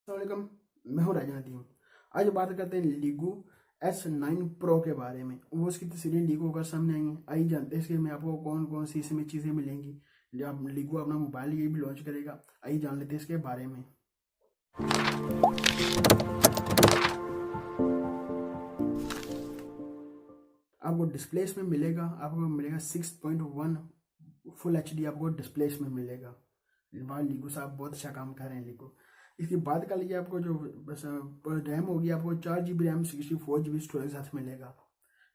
अस्सलामुअलैकुम, मैं हूँ राजा नदीम। आज बात करते हैं लीगो S9 प्रो के बारे में। वो उसकी तस्वीरें लीगो का सामने आई हैं। आई जानते हैं इसके में आपको कौन कौन सी इसमें चीज़ें मिलेंगी। जब लीगो अपना मोबाइल ये भी लॉन्च करेगा, आइए जान लेते हैं इसके बारे में। आपको डिस्प्ले में मिलेगा, आपको मिलेगा 6.1 फुल HD आपको डिस्प्ले में मिलेगा। वाह, लीगो साहब बहुत अच्छा काम कर रहे हैं लीगो। इसकी बात कर लीजिए, आपको जो बस रैम होगी, आपको 4 GB रैम 64 GB स्टोरेज साथ मिलेगा।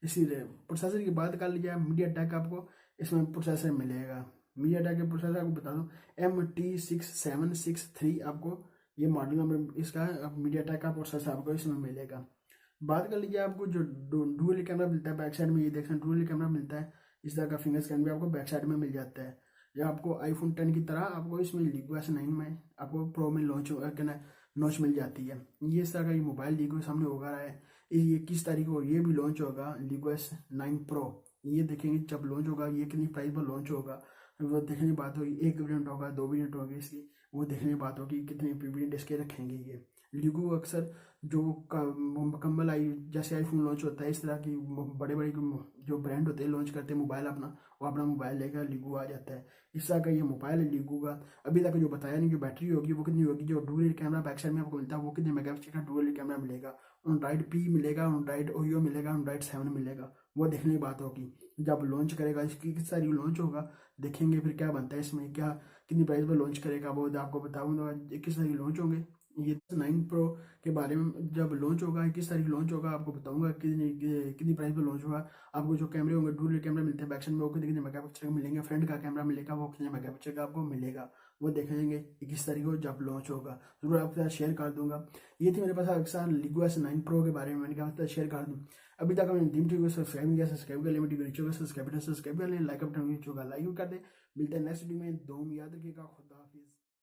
इसी प्रोसेसर की बात कर लीजिए, मीडिया टेक आपको इसमें प्रोसेसर मिलेगा। मीडिया टेक के प्रोसेसर आपको बता दूँ MT6763 आपको ये मॉडल नंबर इसका मीडिया टेक का प्रोसेसर आपको इसमें मिलेगा। बात कर लीजिए, आपको जो डुअल कैमरा मिलता है बैक साइड में, ये देख सकते हैं डुअल कैमरा मिलता है। इस तरह का फिंगर स्कैन भी आपको बैक साइड में मिल जाता है। या आपको आईफोन 10 की तरह आपको इसमें लीगो S9 में आपको प्रो में लॉन्च कहना नॉच मिल जाती है। ये इस तरह का ये मोबाइल लीगो सामने होगा रहा है। ये किस तारीख को ये भी लॉन्च होगा लीगो S9 प्रो। ये देखेंगे जब लॉन्च होगा, ये कितनी प्राइस पर लॉन्च होगा वो देखने की बात होगी। 1 वेरिएंट होगा, 2 वेरिएंट होगी इसकी, वो देखने की बात होगी कितने वेरिएंट इसके रखेंगे। ये लीगो अक्सर जो मुकम्मल आई जैसे आईफोन लॉन्च होता है, इस तरह की बड़े बड़े जो ब्रांड होते हैं लॉन्च करते हैं मोबाइल अपना, वो अपना मोबाइल लेकर लीगो आ जाता है। इस तरह का ये मोबाइल है लीगो का। अभी तक जो बताया नहीं, जो बैटरी होगी वो कितनी होगी, जो डुअल कैमरा बैक साइड में आपको मिलता है वो कितने मेगापिक्सल का डुअल कैमरा मिलेगा। एंड्रॉइड P मिलेगा, एंड्रॉइड ओयो मिलेगा, एंड्रॉइड 7 मिलेगा, वो देखने की बात होगी जब लॉन्च करेगा। इसकी किस तारीख लॉन्च होगा देखेंगे, फिर क्या बनता है इसमें, क्या कितनी प्राइस पर लॉन्च करेगा वो आपको बताऊंगा। 21 तारीख लॉन्च होंगे ये 9 प्रो के बारे में। जब लॉन्च होगा 21 तारीख लॉन्च होगा, आपको बताऊंगा कितनी प्राइस पर लॉन्च होगा। आपको जो कैमरे होंगे डुअल कैमरा मिलते हैं बैक साइड में, वो कितने मेगापिक्सल का मिलेंगे। फ्रंट का कैमरा मिलेगा, वो कितने मेगापिक्सल का आपको मिलेगा, वो देखेंगे 21 तारीख को जब लॉन्च होगा। जरूर आपके साथ शेयर कर दूंगा। ये थी मेरे पास अक्सर लीगो S9 प्रो के बारे में, मैंने कहा शेयर कर दूँ। अभी तक हमने टीम को सब्सक्राइब नहीं किया, सब्सक्राइब कर ले। वीडियो नीचे सब्सक्राइब कर ले, लाइक बटन नीचे होगा लाइक कर दे। मिलते हैं नेक्स्ट वीडियो में। दो याद रखिएगा। खुदा हाफिज़।